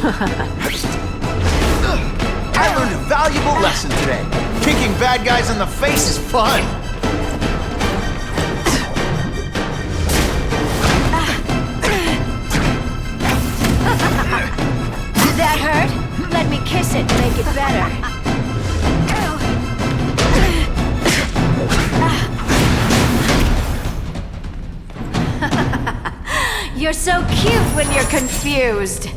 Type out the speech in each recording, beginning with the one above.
I learned a valuable lesson today. Kicking bad guys in the face is fun. Did that hurt? Let me kiss it to make it better. You're so cute when you're confused.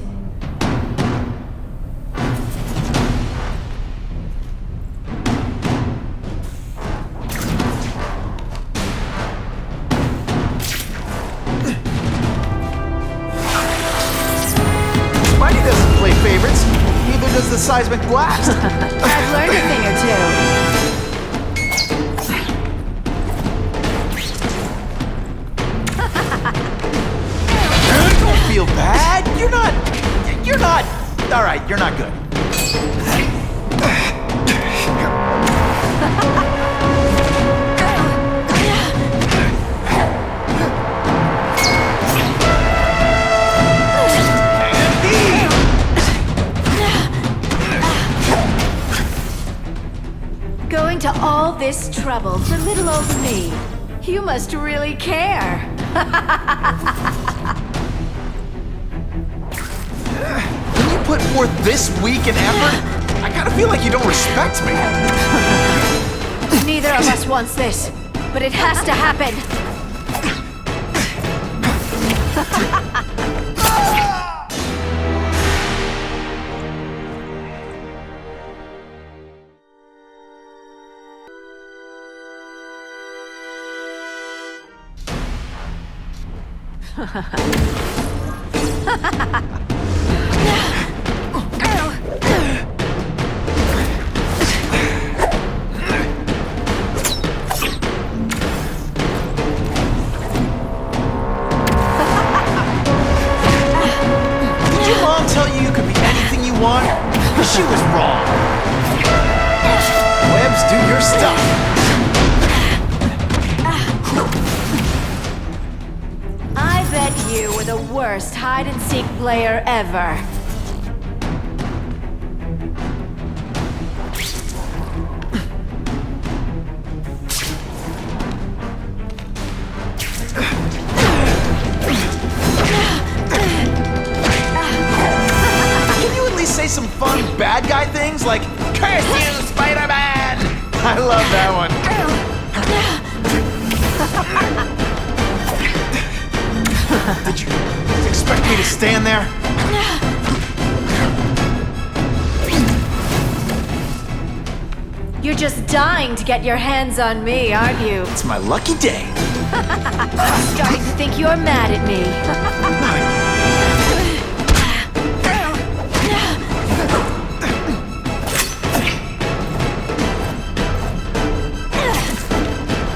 Spidey doesn't play favorites. Neither does the seismic blast. I've learned a thing or two. Don't feel bad. You're not. All right, you're not good. Going to all this trouble for little old me. You must really care. When you put forth this week and effort, I gotta feel like you don't respect me. Neither of us wants this, but it has to happen. Did your mom tell you could be anything you want? She was wrong. Webs, do your stuff. I bet you were the worst hide-and-seek player ever. Can you at least say some fun bad guy things like, "Curse you, Spider-Man"? I love that one. Did you expect me to stand there? You're just dying to get your hands on me, aren't you? It's my lucky day. Starting to think you're mad at me.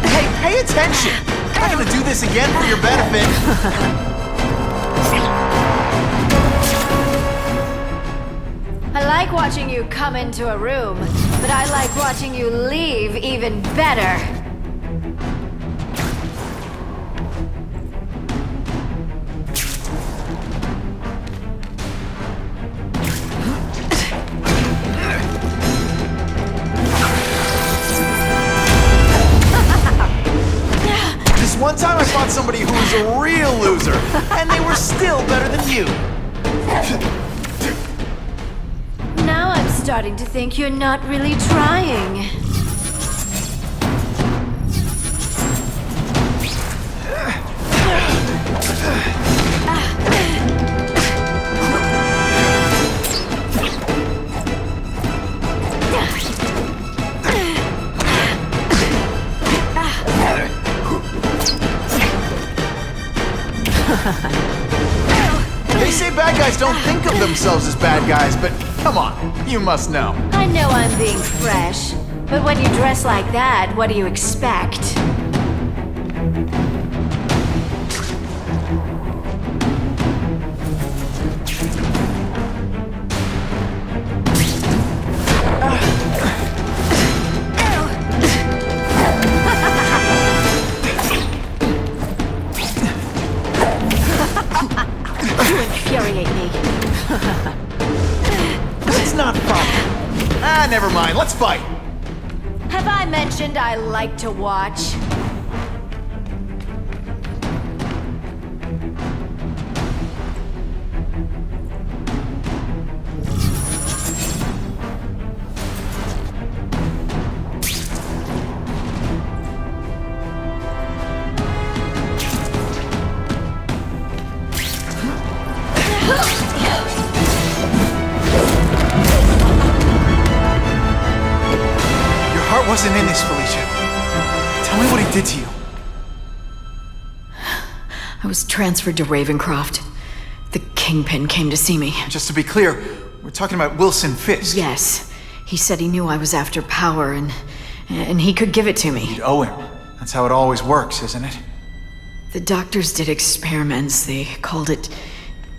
Hey, pay attention! I'm not gonna do this again for your benefit. I like watching you come into a room, but I like watching you leave even better. This one time I fought somebody who was a real loser, and they were still better than you. Now I'm starting to think you're not really trying. They say bad guys don't think of themselves as bad guys, but come on, you must know. I know I'm being fresh, but when you dress like that, what do you expect? You infuriate me. never mind. Let's fight. Have I mentioned I like to watch? Wasn't in this, Felicia. Tell me what he did to you. I was transferred to Ravencroft. The Kingpin came to see me. Just to be clear, we're talking about Wilson Fisk. Yes. He said he knew I was after power and he could give it to me. You'd owe him. That's how it always works, isn't it? The doctors did experiments. They called it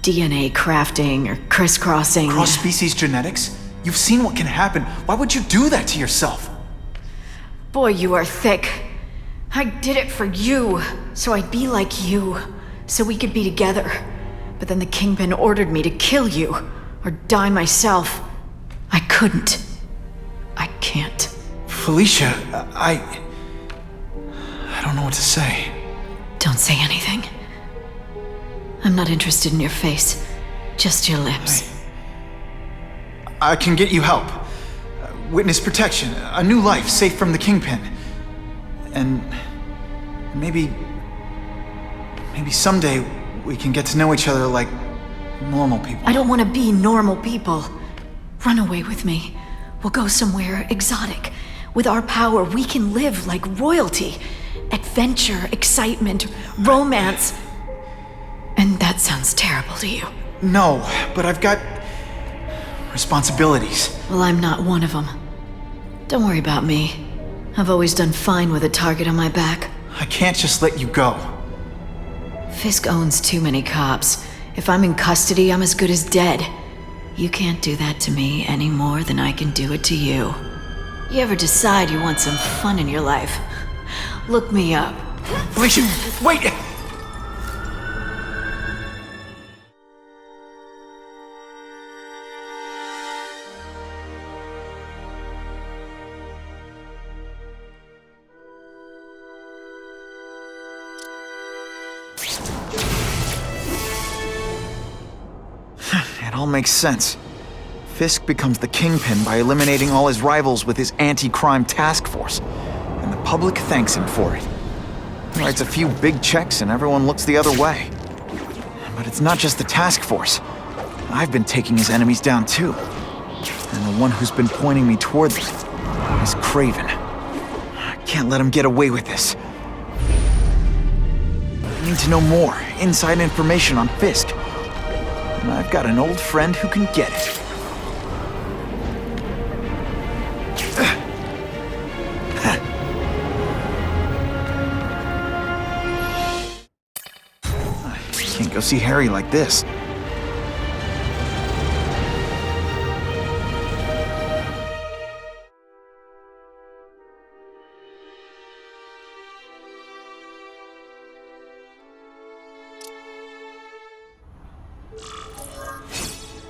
DNA crafting or crisscrossing. Cross-species genetics? You've seen what can happen. Why would you do that to yourself? Boy, you are thick. I did it for you, so I'd be like you, so we could be together. But then the Kingpin ordered me to kill you, or die myself. I couldn't. I can't. Felicia, I don't know what to say. Don't say anything. I'm not interested in your face, just your lips. I can get you help. Witness protection, a new life safe from the Kingpin. And maybe someday we can get to know each other like normal people. I don't want to be normal people. Run away with me. We'll go somewhere exotic. With our power, we can live like royalty. Adventure, excitement, romance. And that sounds terrible to you. No, but I've got responsibilities. Well, I'm not one of them. Don't worry about me. I've always done fine with a target on my back. I can't just let you go. Fisk owns too many cops. If I'm in custody, I'm as good as dead. You can't do that to me any more than I can do it to you. You ever decide you want some fun in your life? Look me up. Felicia, wait! It all makes sense. Fisk becomes the Kingpin by eliminating all his rivals with his anti-crime task force. And the public thanks him for it. He writes a few big checks and everyone looks the other way. But it's not just the task force. I've been taking his enemies down too. And the one who's been pointing me toward them is Kraven. I can't let him get away with this. I need to know more, inside information on Fisk. And I've got an old friend who can get it. I can't go see Harry like this.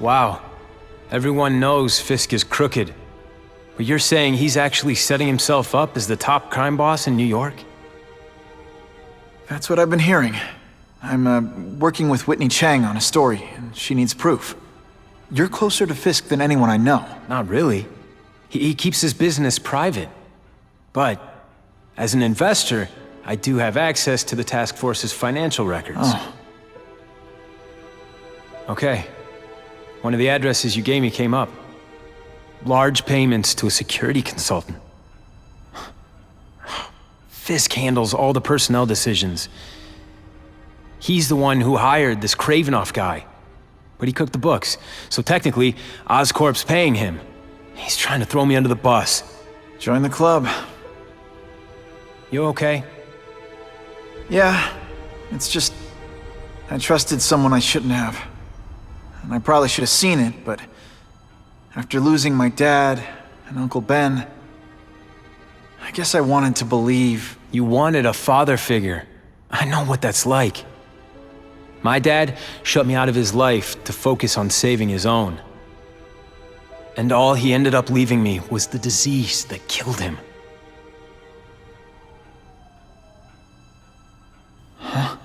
Wow. Everyone knows Fisk is crooked. But you're saying he's actually setting himself up as the top crime boss in New York? That's what I've been hearing. I'm working with Whitney Chang on a story, and she needs proof. You're closer to Fisk than anyone I know. Not really. He keeps his business private. But, as an investor, I do have access to the task force's financial records. Oh. Okay. One of the addresses you gave me came up. Large payments to a security consultant. Fisk handles all the personnel decisions. He's the one who hired this Kravinoff guy. But he cooked the books, so technically, Oscorp's paying him. He's trying to throw me under the bus. Join the club. You okay? Yeah, it's just... I trusted someone I shouldn't have. And I probably should have seen it, but... after losing my dad and Uncle Ben... I guess I wanted to believe... You wanted a father figure. I know what that's like. My dad shut me out of his life to focus on saving his own. And all he ended up leaving me was the disease that killed him. Huh?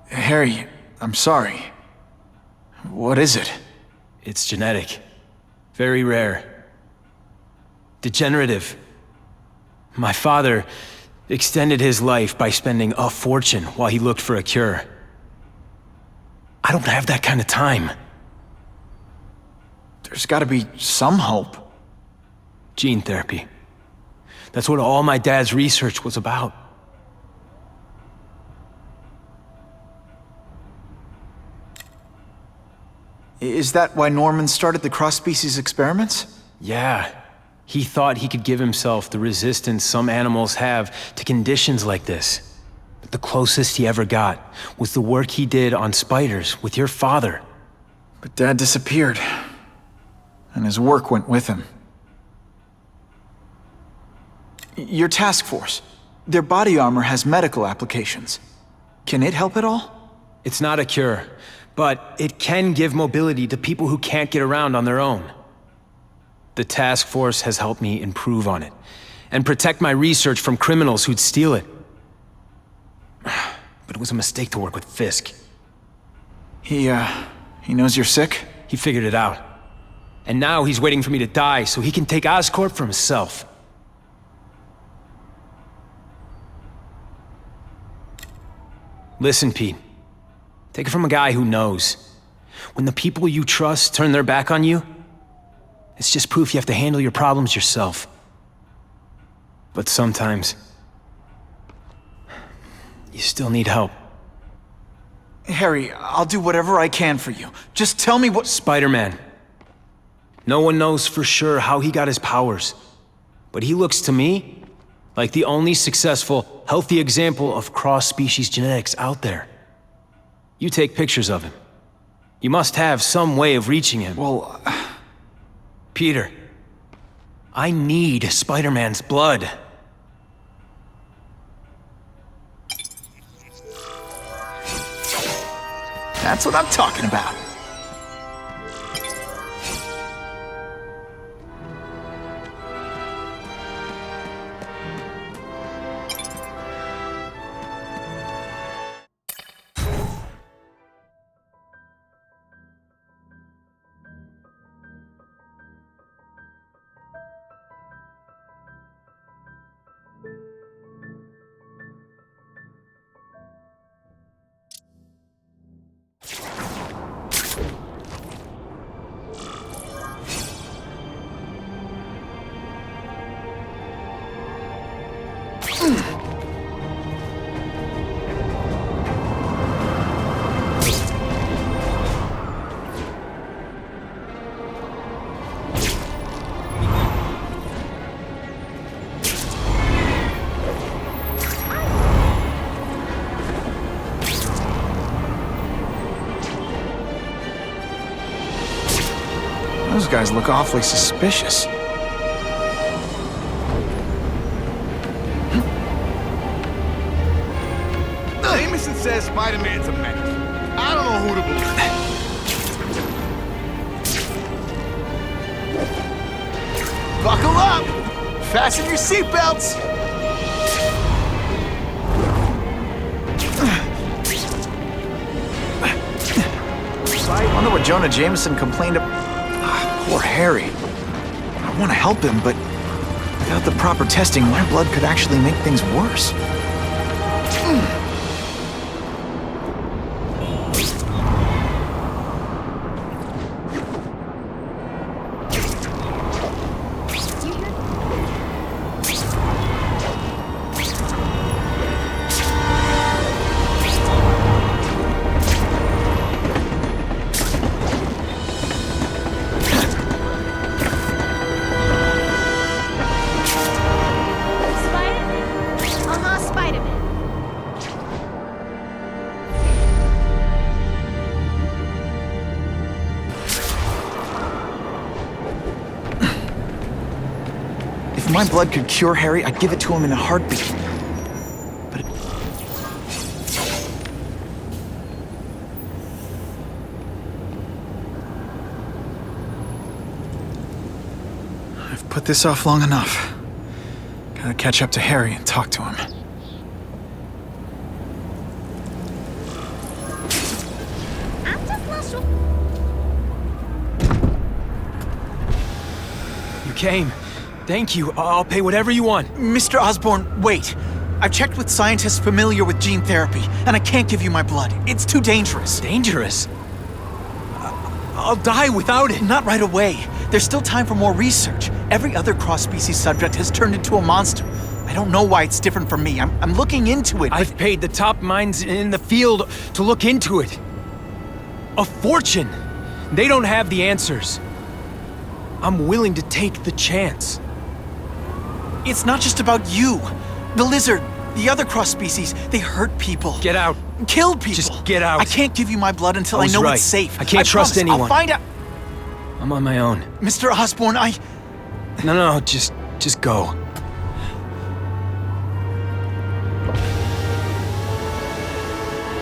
Harry, I'm sorry. What is it? It's genetic. Very rare. Degenerative. My father extended his life by spending a fortune while he looked for a cure. I don't have that kind of time. There's gotta be some hope. Gene therapy. That's what all my dad's research was about. Is that why Norman started the cross-species experiments? Yeah. He thought he could give himself the resistance some animals have to conditions like this. But the closest he ever got was the work he did on spiders with your father. But Dad disappeared, and his work went with him. Your task force, their body armor has medical applications. Can it help at all? It's not a cure, but it can give mobility to people who can't get around on their own. The task force has helped me improve on it, and protect my research from criminals who'd steal it. But it was a mistake to work with Fisk. He knows you're sick? He figured it out. And now he's waiting for me to die so he can take Oscorp for himself. Listen, Pete. Take it from a guy who knows. When the people you trust turn their back on you, it's just proof you have to handle your problems yourself. But sometimes, you still need help. Harry, I'll do whatever I can for you. Just tell me what— Spider-Man. No one knows for sure how he got his powers. But he looks to me like the only successful, healthy example of cross-species genetics out there. You take pictures of him. You must have some way of reaching him. Well, Peter, I need Spider-Man's blood. that's what I'm talking about. Those guys look awfully suspicious. Jameson says Spider-Man's a menace. I don't know who to believe. Buckle up! Fasten your seatbelts! I wonder what Jonah Jameson complained of. Poor Harry. I want to help him, but without the proper testing, my blood could actually make things worse. If my blood could cure Harry, I'd give it to him in a heartbeat. But put this off long enough. Gotta catch up to Harry and talk to him. You came. Thank you. I'll pay whatever you want. Mr. Osborn, wait. I've checked with scientists familiar with gene therapy, and I can't give you my blood. It's too dangerous. Dangerous? I'll die without it. Not right away. There's still time for more research. Every other cross-species subject has turned into a monster. I don't know why it's different from me. I'm looking into it. I've paid the top minds in the field to look into it. A fortune. They don't have the answers. I'm willing to take the chance. It's not just about you. The lizard, the other cross-species, they hurt people. Get out. Kill people. Just get out. I can't give you my blood until I was know right. it's safe. I can't trust promise. anyone. I'll find out. I'm on my own. Mr. Osborn, No, just go.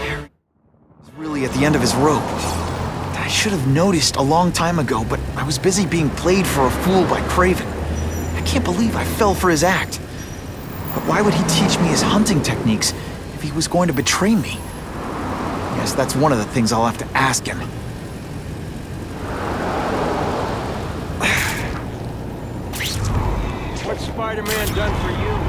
Harry was really at the end of his rope. I should have noticed a long time ago, but I was busy being played for a fool by Kraven. I can't believe I fell for his act. But why would he teach me his hunting techniques if he was going to betray me? Yes, that's one of the things I'll have to ask him. What's Spider-Man done for you?